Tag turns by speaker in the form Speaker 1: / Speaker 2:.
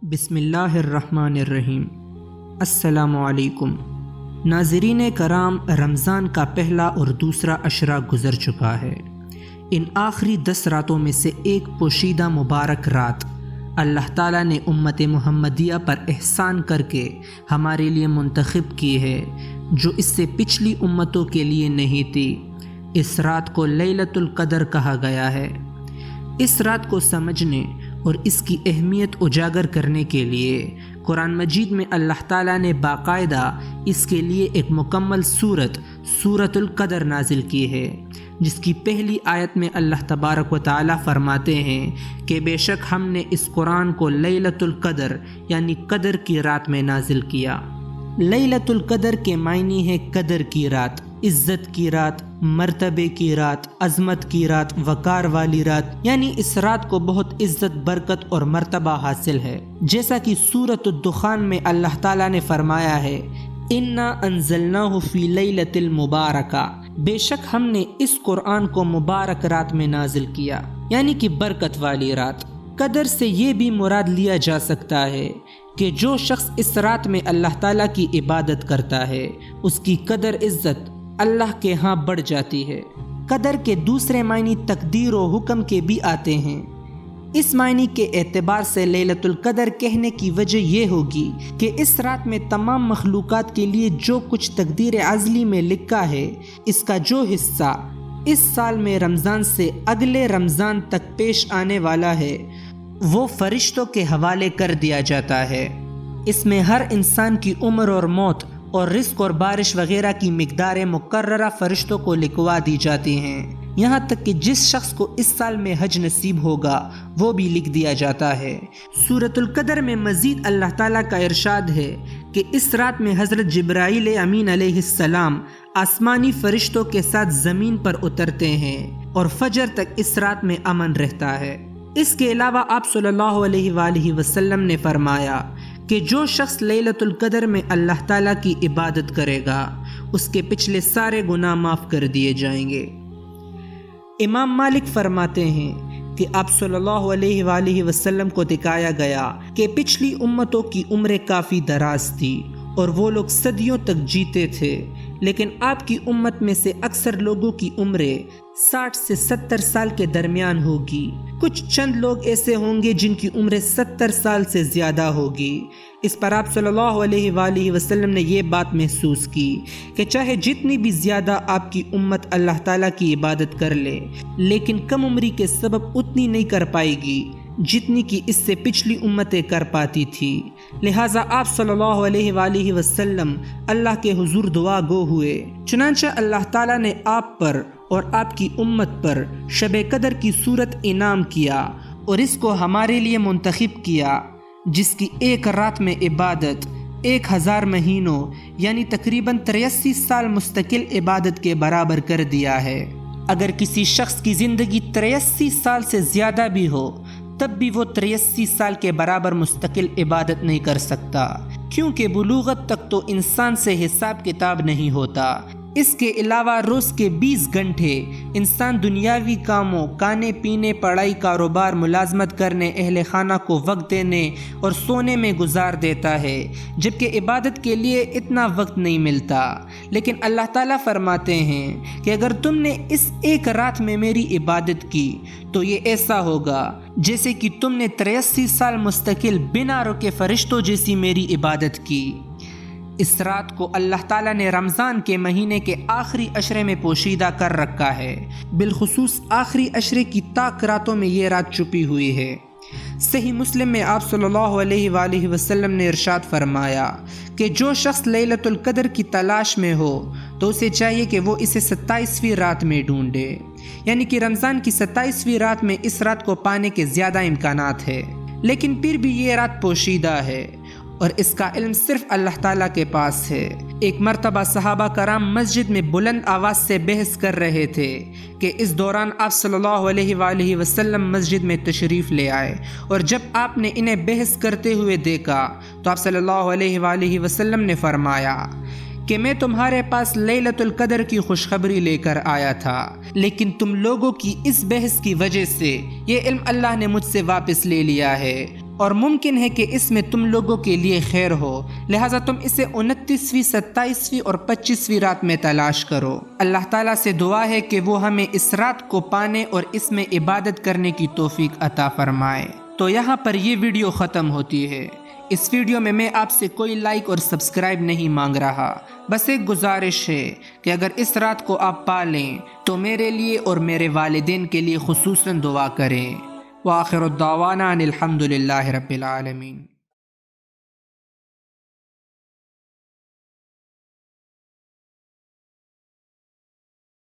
Speaker 1: بسم اللہ الرحمن الرحیم۔ السلام علیکم ناظرین کرام، رمضان کا پہلا اور دوسرا عشرہ گزر چکا ہے۔ ان آخری 10 راتوں میں سے ایک پوشیدہ مبارک رات اللہ تعالیٰ نے امت محمدیہ پر احسان کر کے ہمارے لیے منتخب کی ہے، جو اس سے پچھلی امتوں کے لیے نہیں تھی۔ اس رات کو لیلۃ القدر کہا گیا ہے۔ اس رات کو سمجھنے اور اس کی اہمیت اجاگر کرنے کے لیے قرآن مجید میں اللہ تعالیٰ نے باقاعدہ اس کے لیے ایک مکمل سورۃ القدر نازل کی ہے، جس کی پہلی آیت میں اللہ تبارک و تعالیٰ فرماتے ہیں کہ بے شک ہم نے اس قرآن کو لیلۃ القدر یعنی قدر کی رات میں نازل کیا۔ لیلۃ القدر کے معنی ہے قدر کی رات، عزت کی رات، مرتبے کی رات، عظمت کی رات، وقار والی رات، یعنی اس رات کو بہت عزت، برکت اور مرتبہ حاصل ہے۔ جیسا کہ سورۃ الدخان میں اللہ تعالیٰ نے فرمایا ہے، اِنَّا أَنزَلْنَاهُ فِي لَيْلَةٍ الْمُبَارَكَةٍ، بے شک ہم نے اس قرآن کو مبارک رات میں نازل کیا، یعنی کہ برکت والی رات۔ قدر سے یہ بھی مراد لیا جا سکتا ہے کہ جو شخص اس رات میں اللہ تعالیٰ کی عبادت کرتا ہے، اس کی قدر عزت اللہ کے ہاں بڑھ جاتی ہے۔ قدر کے دوسرے معنی تقدیر و حکم کے بھی آتے ہیں۔ اس معنی کے اعتبار سے لیلۃ القدر کہنے کی وجہ یہ ہوگی کہ اس رات میں تمام مخلوقات کے لیے جو کچھ تقدیر ازلی میں لکھا ہے، اس کا جو حصہ اس سال میں رمضان سے اگلے رمضان تک پیش آنے والا ہے، وہ فرشتوں کے حوالے کر دیا جاتا ہے۔ اس میں ہر انسان کی عمر اور موت اور رزق اور بارش وغیرہ کی مقداریں مقررہ فرشتوں کو لکھوا دی جاتی ہیں، یہاں تک کہ جس شخص کو اس سال میں حج نصیب ہوگا وہ بھی لکھ دیا جاتا ہے۔ سورۃ القدر میں مزید اللہ تعالیٰ کا ارشاد ہے کہ اس رات میں حضرت جبرائیل امین علیہ السلام آسمانی فرشتوں کے ساتھ زمین پر اترتے ہیں اور فجر تک اس رات میں امن رہتا ہے۔ اس کے علاوہ آپ صلی اللہ علیہ وآلہ وسلم نے فرمایا کہ جو شخص لیلۃ القدر میں اللہ تعالیٰ کی عبادت کرے گا، اس کے پچھلے سارے گناہ معاف کر دیے جائیں گے۔ امام مالک فرماتے ہیں کہ آپ صلی اللہ علیہ وآلہ وسلم کو دکھایا گیا کہ پچھلی امتوں کی عمریں کافی دراز تھی اور وہ لوگ صدیوں تک جیتے تھے، لیکن آپ کی امت میں سے اکثر لوگوں کی عمریں 60 سے 70 سال کے درمیان ہوگی۔ کچھ چند لوگ ایسے ہوں گے جن کی عمریں 70 سال سے زیادہ ہوگی۔ اس پر آپ صلی اللہ علیہ وآلہ وسلم نے یہ بات محسوس کی کہ چاہے جتنی بھی زیادہ آپ کی امت اللہ تعالیٰ کی عبادت کر لے، لیکن کم عمری کے سبب اتنی نہیں کر پائے گی جتنی کہ اس سے پچھلی امتیں کر پاتی تھی۔ لہٰذا آپ صلی اللہ علیہ وآلہ وسلم اللہ کے حضور دعا گو ہوئے، چنانچہ اللہ تعالیٰ نے آپ پر اور آپ کی امت پر شب قدر کی صورت انعام کیا اور اس کو ہمارے لیے منتخب کیا، جس کی ایک رات میں عبادت 1000 مہینوں یعنی تقریباً 83 سال مستقل عبادت کے برابر کر دیا ہے۔ اگر کسی شخص کی زندگی 83 سال سے زیادہ بھی ہو، تب بھی وہ 83 سال کے برابر مستقل عبادت نہیں کر سکتا، کیونکہ بلوغت تک تو انسان سے حساب کتاب نہیں ہوتا۔ اس کے علاوہ روز کے 20 گھنٹے انسان دنیاوی کاموں، کھانے پینے، پڑھائی، کاروبار، ملازمت کرنے، اہل خانہ کو وقت دینے اور سونے میں گزار دیتا ہے، جبکہ عبادت کے لیے اتنا وقت نہیں ملتا۔ لیکن اللہ تعالیٰ فرماتے ہیں کہ اگر تم نے اس ایک رات میں میری عبادت کی تو یہ ایسا ہوگا جیسے کہ تم نے 83 سال مستقل بنا رکے فرشتوں جیسی میری عبادت کی۔ اس رات کو اللہ تعالیٰ نے رمضان کے مہینے کے آخری عشرے میں پوشیدہ کر رکھا ہے، بالخصوص آخری عشرے کی تاک راتوں میں یہ رات چھپی ہوئی ہے۔ صحیح مسلم میں آپ صلی اللہ علیہ وآلہ وسلم نے ارشاد فرمایا کہ جو شخص لیلۃ القدر کی تلاش میں ہو تو اسے چاہیے کہ وہ اسے 27ویں رات میں ڈھونڈے، یعنی کہ رمضان کی 27ویں رات میں اس رات کو پانے کے زیادہ امکانات ہے، لیکن پھر بھی یہ رات پوشیدہ ہے اور اس کا علم صرف اللہ تعالیٰ کے پاس ہے۔ ایک مرتبہ صحابہ کرام مسجد میں بلند آواز سے بحث کر رہے تھے کہ اس دوران آپ صلی اللہ علیہ وآلہ وسلم مسجد میں تشریف لے آئے، اور جب آپ نے انہیں بحث کرتے ہوئے دیکھا تو آپ صلی اللہ علیہ وآلہ وسلم نے فرمایا کہ میں تمہارے پاس لیلۃ القدر کی خوشخبری لے کر آیا تھا، لیکن تم لوگوں کی اس بحث کی وجہ سے یہ علم اللہ نے مجھ سے واپس لے لیا ہے اور ممکن ہے کہ اس میں تم لوگوں کے لیے خیر ہو، لہٰذا تم اسے 29ویں، 27ویں اور 25ویں رات میں تلاش کرو۔ اللہ تعالیٰ سے دعا ہے کہ وہ ہمیں اس رات کو پانے اور اس میں عبادت کرنے کی توفیق عطا فرمائے۔ تو یہاں پر یہ ویڈیو ختم ہوتی ہے۔ اس ویڈیو میں آپ سے کوئی لائک اور سبسکرائب نہیں مانگ رہا، بس ایک گزارش ہے کہ اگر اس رات کو آپ پا لیں تو میرے لیے اور میرے والدین کے لیے خصوصاً دعا کریں۔ وآخر الدعوانا ان الحمد للہ رب العالمین۔